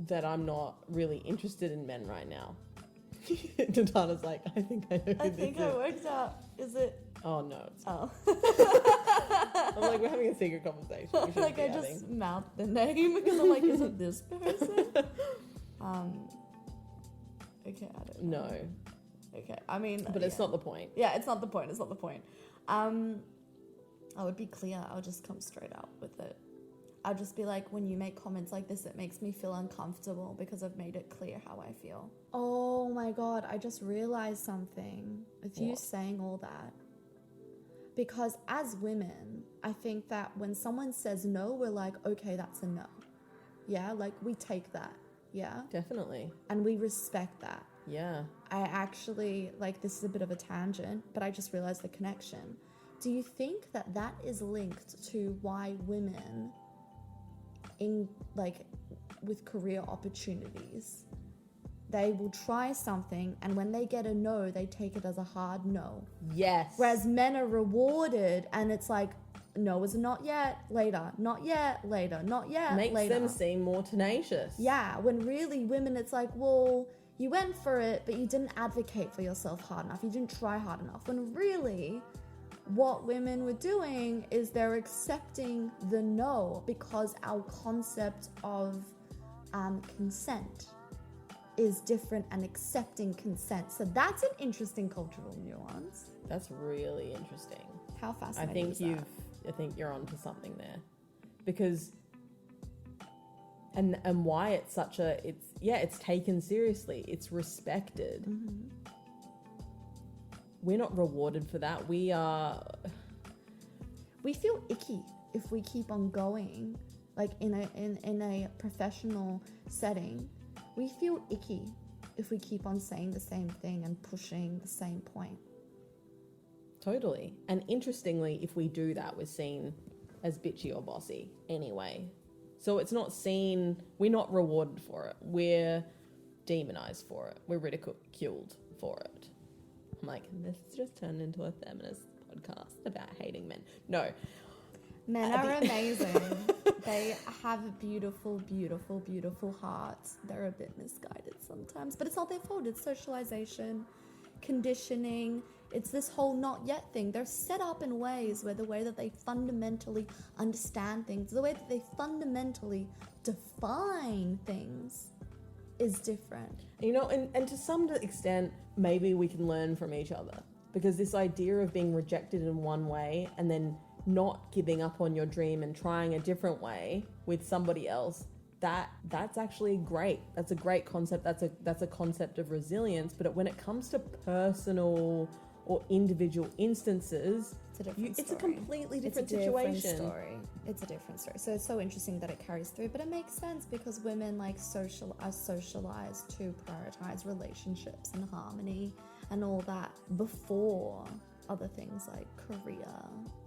Speaker 4: that I'm not really interested in men right now. Natana's like, I think I know who
Speaker 3: I
Speaker 4: this
Speaker 3: think
Speaker 4: is.
Speaker 3: I worked out. Is it?
Speaker 4: Oh no. It's
Speaker 3: Oh.
Speaker 4: I'm like, we're having a secret conversation. We shouldn't
Speaker 3: Like
Speaker 4: be
Speaker 3: I
Speaker 4: having.
Speaker 3: just mouthed the name because I'm like, is it this person? Okay, I don't know.
Speaker 4: No.
Speaker 3: Okay, I mean,
Speaker 4: But it's not the point.
Speaker 3: Yeah, it's not the point. It's not the point. I would be clear. I'll just come straight out with it. I'll just be like, when you make comments like this, it makes me feel uncomfortable because I've made it clear how I feel. Oh my God, I just realized something with you
Speaker 4: What?
Speaker 3: saying all that. Because as women, I think that when someone says no, we're like, okay, that's a no. Yeah, like we take that. Yeah.
Speaker 4: Definitely.
Speaker 3: And we respect that.
Speaker 4: Yeah.
Speaker 3: I actually, like, this is a bit of a tangent, but I just realized the connection. Do you think that that is linked to why women in, like, with career opportunities, they will try something and when they get a no, they take it as a hard no.
Speaker 4: Yes.
Speaker 3: Whereas men are rewarded and it's like, no is not yet, later, not yet, later, not yet,
Speaker 4: Makes
Speaker 3: later.
Speaker 4: them seem more tenacious.
Speaker 3: Yeah, when really women, it's like, well, you went for it, but you didn't advocate for yourself hard enough. You didn't try hard enough. When really, what women were doing is they're accepting the no because our concept of consent is different and accepting consent. So that's an interesting cultural nuance.
Speaker 4: That's really interesting.
Speaker 3: How fascinating
Speaker 4: I think you're onto something there, because and why it's such a it's taken seriously, it's respected. We're not rewarded for that. We
Speaker 3: feel icky if we keep on going, like in a professional setting. We feel icky if we keep on saying the same thing and pushing the same point.
Speaker 4: Totally. And interestingly, if we do that, we're seen as bitchy or bossy anyway. So it's not seen, we're not rewarded for it. We're demonized for it. We're ridiculed for it. I'm like, this just turned into a feminist podcast about hating men. No.
Speaker 3: Men are amazing. They have beautiful, beautiful, beautiful hearts. They're a bit misguided sometimes, but it's not their fault. It's socialization, conditioning. It's this whole not yet thing. They're set up in ways where the way that they fundamentally understand things, the way that they fundamentally define things is different.
Speaker 4: You know, and to some extent, maybe we can learn from each other, because this idea of being rejected in one way and then not giving up on your dream and trying a different way with somebody else, that's actually great. That's a great concept. That's a concept of resilience. But when it comes to personal or individual instances, it's a completely different situation.
Speaker 3: It's a different story. So it's so interesting that it carries through, but it makes sense because women are socialized to prioritize relationships and harmony and all that before other things like career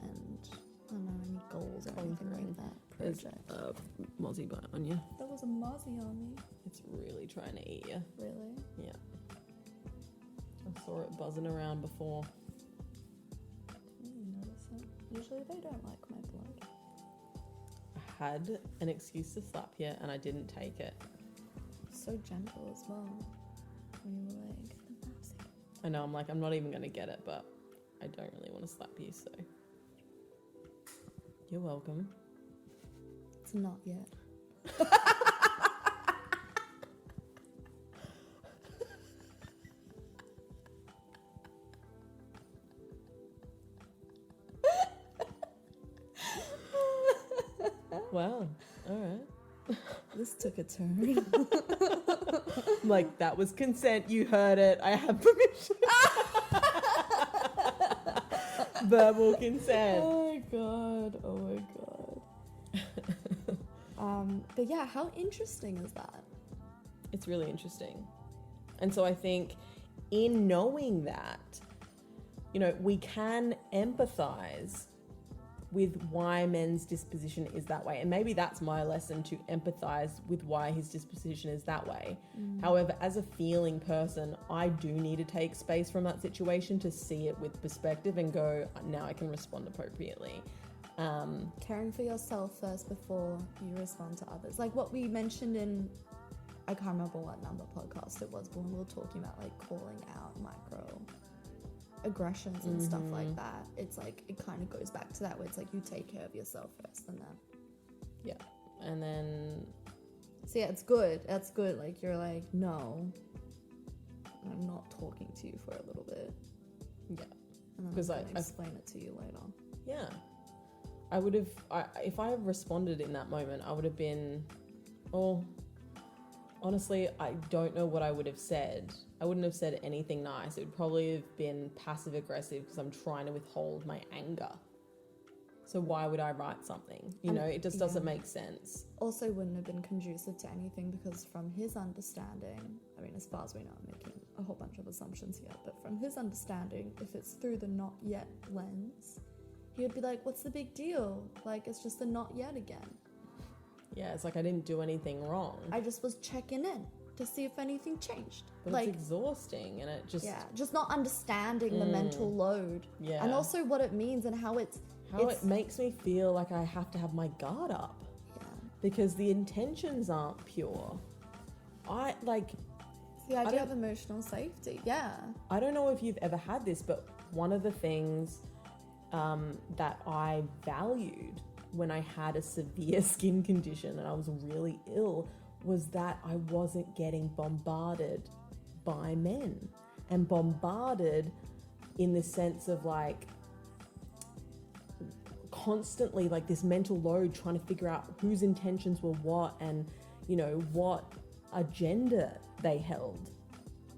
Speaker 3: and I don't know, any goals or anything like that. Project.
Speaker 4: There's a mozzie bite on you.
Speaker 3: There was a mozzie on me.
Speaker 4: It's really trying to eat you.
Speaker 3: Really?
Speaker 4: Yeah. I saw it buzzing around before.
Speaker 3: Didn't notice it. Usually they don't like my blood.
Speaker 4: I had an excuse to slap you and I didn't take it.
Speaker 3: So gentle as well. When you were like, the mozzie.
Speaker 4: I know, I'm like, I'm not even going to get it, but I don't really want to slap you, so. You're welcome.
Speaker 3: It's not yet.
Speaker 4: Wow. All right.
Speaker 3: This took a turn.
Speaker 4: Like, that was consent. You heard it. I have permission. Verbal consent.
Speaker 3: Oh my god. Oh my god. But yeah, how interesting is that?
Speaker 4: It's really interesting. And so I think in knowing that, you know, we can empathize with why men's disposition is that way. And maybe that's my lesson, to empathize with why his disposition is that way. However, as a feeling person, I do need to take space from that situation to see it with perspective and go, now I can respond appropriately.
Speaker 3: Caring for yourself first before you respond to others. Like what we mentioned in, I can't remember what number podcast it was, but when we were talking about like calling out micro aggressions and stuff like that, it's like it kind of goes back to that where it's like you take care of yourself first and then
Speaker 4: And then
Speaker 3: so yeah, it's good, that's good. Like you're like, no, I'm not talking to you for a little bit, and then
Speaker 4: because
Speaker 3: I explain it to you later.
Speaker 4: I would have, if I had responded in that moment, I would have been, honestly, I don't know what I would have said. I wouldn't have said anything nice. It would probably have been passive aggressive because I'm trying to withhold my anger. So why would I write something? You know, it just doesn't make sense.
Speaker 3: Also wouldn't have been conducive to anything because from his understanding, I mean, as far as we know, I'm making a whole bunch of assumptions here, but from his understanding, if it's through the not yet lens, he would be like, what's the big deal? Like, it's just the not yet again.
Speaker 4: Yeah, it's like I didn't do anything wrong.
Speaker 3: I just was checking in to see if anything changed.
Speaker 4: But
Speaker 3: like,
Speaker 4: it's exhausting, and it just...
Speaker 3: Yeah, just not understanding the mental load.
Speaker 4: Yeah.
Speaker 3: And also what it means and how it
Speaker 4: makes me feel like I have to have my guard up.
Speaker 3: Yeah.
Speaker 4: Because the intentions aren't pure.
Speaker 3: It's the idea of emotional safety, yeah.
Speaker 4: I don't know if you've ever had this, but one of the things that I valued when I had a severe skin condition and I was really ill was that I wasn't getting bombarded by men, and bombarded in the sense of like constantly like this mental load trying to figure out whose intentions were what, and you know what agenda they held,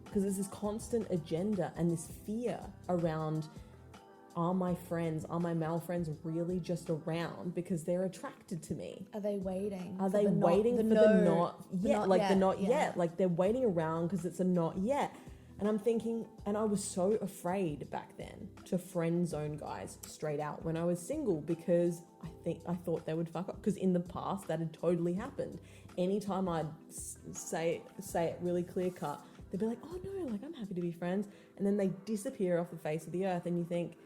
Speaker 4: because there's this constant agenda and this fear around, are my male friends really just around because they're attracted to me?
Speaker 3: Are they waiting?
Speaker 4: Are
Speaker 3: for
Speaker 4: they
Speaker 3: the
Speaker 4: waiting
Speaker 3: not,
Speaker 4: for
Speaker 3: no,
Speaker 4: the not yet? Like the not
Speaker 3: yeah.
Speaker 4: yet. Like they're waiting around because it's a not yet. And I'm thinking, and I was so afraid back then to friend zone guys straight out when I was single, because I thought they would fuck up. Because in the past that had totally happened. Anytime I'd say it really clear cut, they'd be like, oh no, like I'm happy to be friends. And then they disappear off the face of the earth, and you think,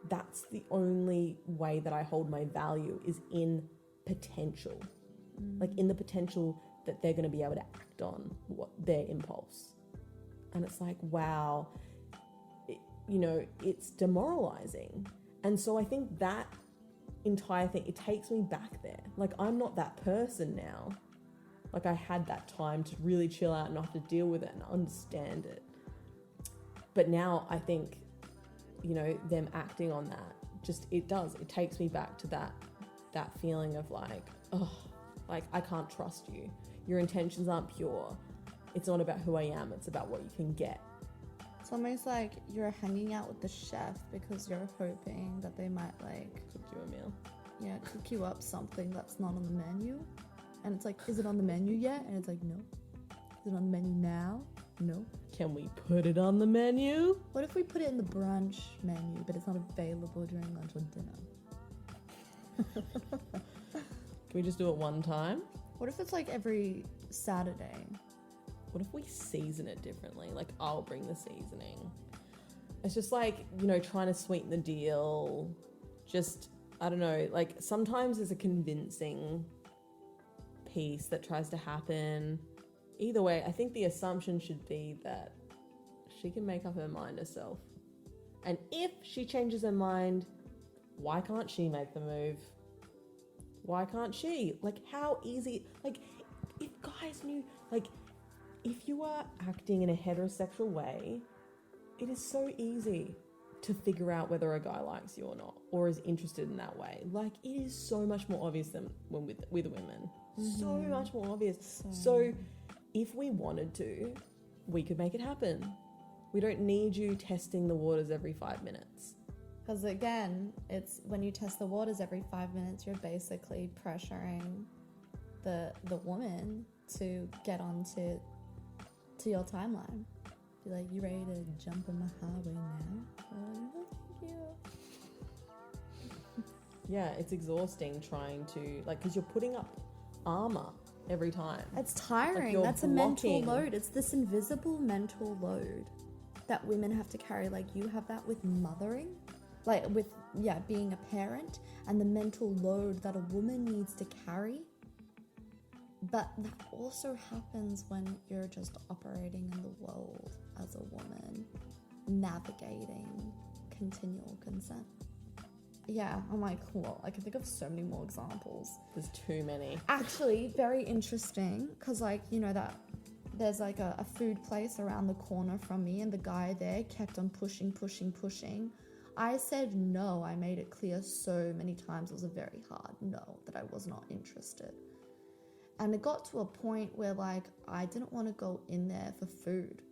Speaker 4: that's the only way that I hold my value, is in potential. Like in the potential that they're going to be able to act on what their impulse. And it's like, wow, it's demoralizing. And so I think that entire thing, it takes me back there. Like I'm not that person now. Like I had that time to really chill out and not have to deal with it and understand it. But now I think, them acting on that, it takes me back to that feeling of like, oh, like I can't trust you. Your intentions aren't pure. It's not about who I am, it's about what you can get.
Speaker 3: It's almost like you're hanging out with the chef because you're hoping that they might like
Speaker 4: Cook you a meal.
Speaker 3: Yeah, cook you up something that's not on the menu. And it's like, is it on the menu yet? And it's like, no. Is it on the menu now? No.
Speaker 4: Can we put it on the menu?
Speaker 3: What if we put it in the brunch menu, but it's not available during lunch or dinner?
Speaker 4: Can we just do it one time?
Speaker 3: What if it's like every Saturday?
Speaker 4: What if we season it differently? Like I'll bring the seasoning. It's just like, trying to sweeten the deal. Just, I don't know, like sometimes there's a convincing piece that tries to happen. Either way, I think the assumption should be that she can make up her mind herself. And if she changes her mind, why can't she make the move? Why can't she? Like how easy, like if guys knew, like if you are acting in a heterosexual way, it is so easy to figure out whether a guy likes you or not, or is interested in that way. Like it is so much more obvious than when with women. So much more obvious. So if we wanted to, we could make it happen. We don't need you testing the waters every 5 minutes.
Speaker 3: Because again, it's when you test the waters every 5 minutes, you're basically pressuring the woman to get onto your timeline. Be like, you ready to jump on my highway now? No, thank you.
Speaker 4: Yeah, it's exhausting trying to, like, because you're putting up armor every time.
Speaker 3: It's tiring.
Speaker 4: Like
Speaker 3: That's
Speaker 4: blocking.
Speaker 3: a mental load. It's this invisible mental load that women have to carry. Like you have that with mothering, like with being a parent, and the mental load that a woman needs to carry. But that also happens when you're just operating in the world as a woman, navigating continual consent. Yeah, I'm like, well, I can think of so many more examples.
Speaker 4: There's too many.
Speaker 3: Actually, very interesting, because like, that there's like a food place around the corner from me, and the guy there kept on pushing. I said no. I made it clear so many times. It was a very hard no, that I was not interested. And it got to a point where like I didn't want to go in there for food.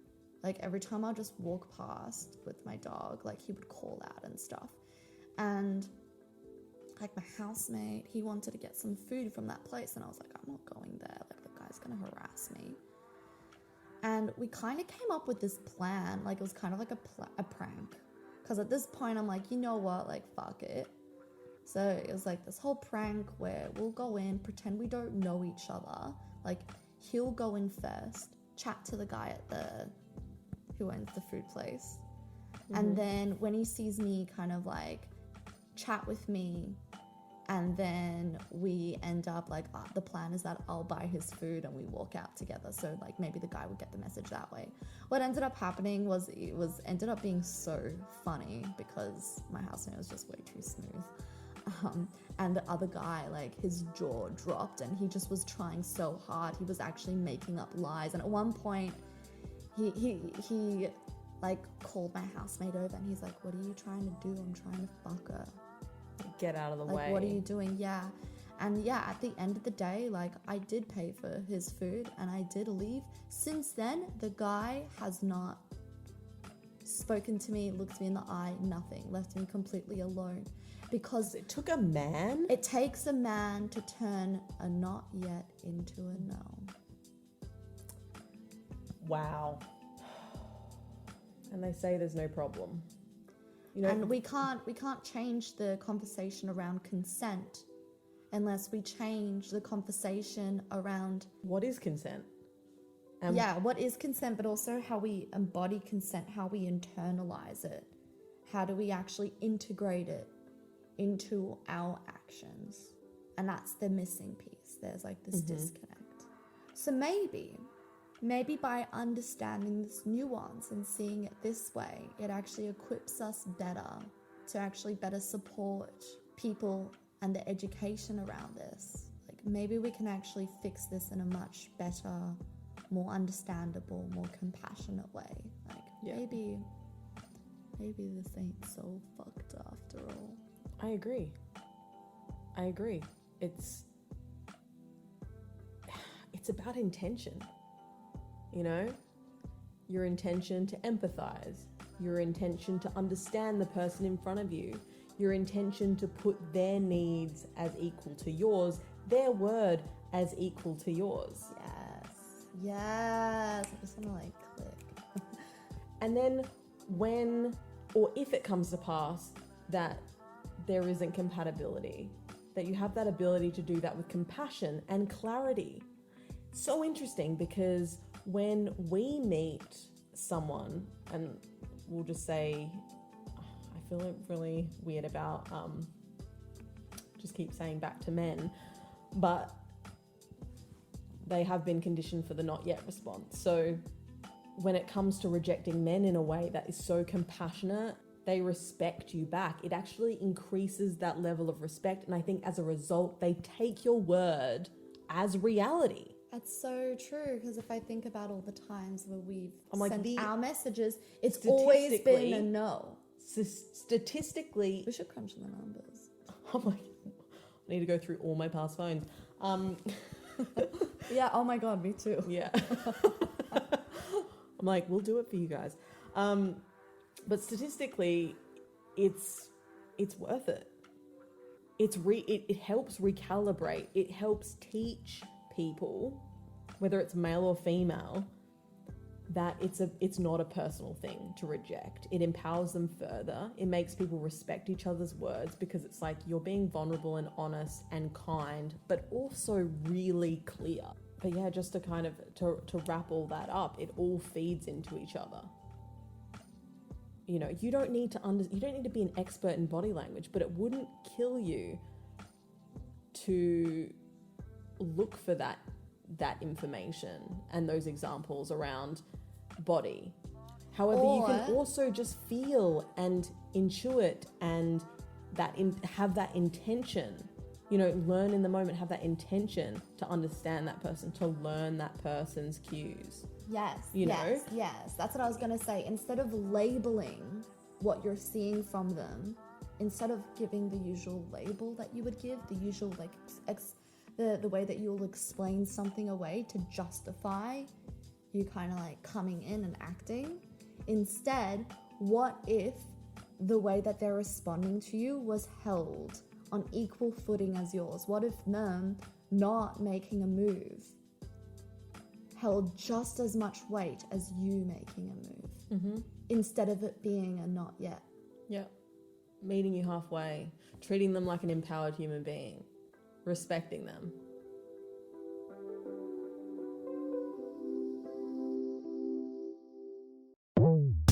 Speaker 3: Like every time I just walk past with my dog, like he would call out and stuff. And like my housemate, he wanted to get some food from that place, and I was like, I'm not going there. Like the guy's gonna harass me. And we kind of came up with this plan. Like it was kind of like a prank. Because at this point, I'm like, you know what? Like fuck it. So it was like this whole prank where we'll go in, pretend we don't know each other. Like he'll go in first, chat to the guy who owns the food place. Mm-hmm. And then when he sees me kind of like chat with me, and then we end up like, the plan is that I'll buy his food and we walk out together. So like maybe the guy would get the message that way. What ended up happening was ended up being so funny because my housemate was just way too smooth. And the other guy, like, his jaw dropped and he just was trying so hard. He was actually making up lies. And at one point, he like called my housemate over and he's like, "What are you trying to do? I'm trying to fuck her.
Speaker 4: Get out of the
Speaker 3: Like,
Speaker 4: way.
Speaker 3: what are you doing?" Yeah. And yeah, at the end of the day, like, I did pay for his food and I did leave. Since then, the guy has not spoken to me, looked me in the eye, nothing, left me completely alone. Because
Speaker 4: It took a man?
Speaker 3: it takes a man to turn a not yet into a no.
Speaker 4: Wow. And they say there's no problem. You know,
Speaker 3: And we can't change the conversation around consent unless we change the conversation around,
Speaker 4: what is consent?
Speaker 3: yeah, what is consent, but also how we embody consent, how we internalize it. How do we actually integrate it into our actions? And that's the missing piece. There's like this disconnect. So maybe by understanding this nuance and seeing it this way, it actually equips us better to actually better support people and the education around this. Like, maybe we can actually fix this in a much better, more understandable, more compassionate way. Like,
Speaker 4: Yeah.
Speaker 3: maybe this ain't so fucked after all.
Speaker 4: I agree. It's about intention. You know? Your intention to empathize, your intention to understand the person in front of you, your intention to put their needs as equal to yours, their word as equal to yours.
Speaker 3: Yes. I just want to like click.
Speaker 4: And then when or if it comes to pass that there isn't compatibility, that you have that ability to do that with compassion and clarity. So interesting, because when we meet someone, and we'll just say, I feel really weird about just keep saying back to men, but they have been conditioned for the not yet response. So when it comes to rejecting men in a way that is so compassionate, they respect you back. It actually increases that level of respect. And I think as a result, they take your word as reality.
Speaker 3: That's so true, because if I think about all the times where we've
Speaker 4: like,
Speaker 3: sent our messages, it's always been a no.
Speaker 4: Statistically,
Speaker 3: We should crunch the numbers.
Speaker 4: I'm like, I need to go through all my past phones.
Speaker 3: Yeah, oh my god, me too.
Speaker 4: Yeah. I'm like, we'll do it for you guys. But statistically, it's worth it. It helps recalibrate. It helps teach people, whether it's male or female, that it's not a personal thing to reject. It empowers them further. It makes people respect each other's words, because it's like you're being vulnerable and honest and kind, but also really clear. But yeah, just to kind of to wrap all that up, it all feeds into each other. You know, you don't need to be an expert in body language, but it wouldn't kill you to look for that information and those examples around body. However, you can also just feel and intuit and have that intention. You know, learn in the moment, have that intention to understand that person, to learn that person's cues.
Speaker 3: Yes,
Speaker 4: You know?
Speaker 3: yes. That's what I was going to say. Instead of labeling what you're seeing from them, instead of giving the usual label that you would give, the usual like the way that you'll explain something away to justify you kind of like coming in and acting. Instead, what if the way that they're responding to you was held on equal footing as yours? What if them not making a move held just as much weight as you making a move, instead of it being a not yet?
Speaker 4: Yeah. Meeting you halfway, treating them like an empowered human being, respecting them.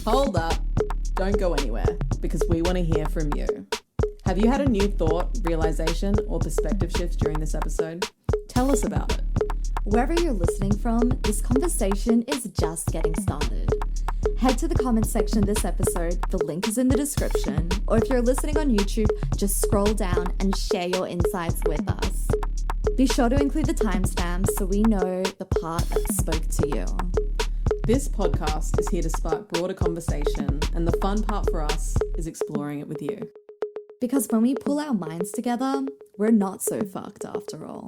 Speaker 4: Hold up. Don't go anywhere, because we want to hear from you. Have you had a new thought, realization, or perspective shift during this episode? Tell us about it.
Speaker 1: Wherever you're listening from, this conversation is just getting started. head to the comments section of this episode. The link is in the description. Or if you're listening on YouTube, just scroll down and share your insights with us. Be sure to include the timestamps so we know the part that spoke to you.
Speaker 2: This podcast is here to spark broader conversation, and the fun part for us is exploring it with you.
Speaker 1: Because when we pull our minds together, we're not so fucked after all.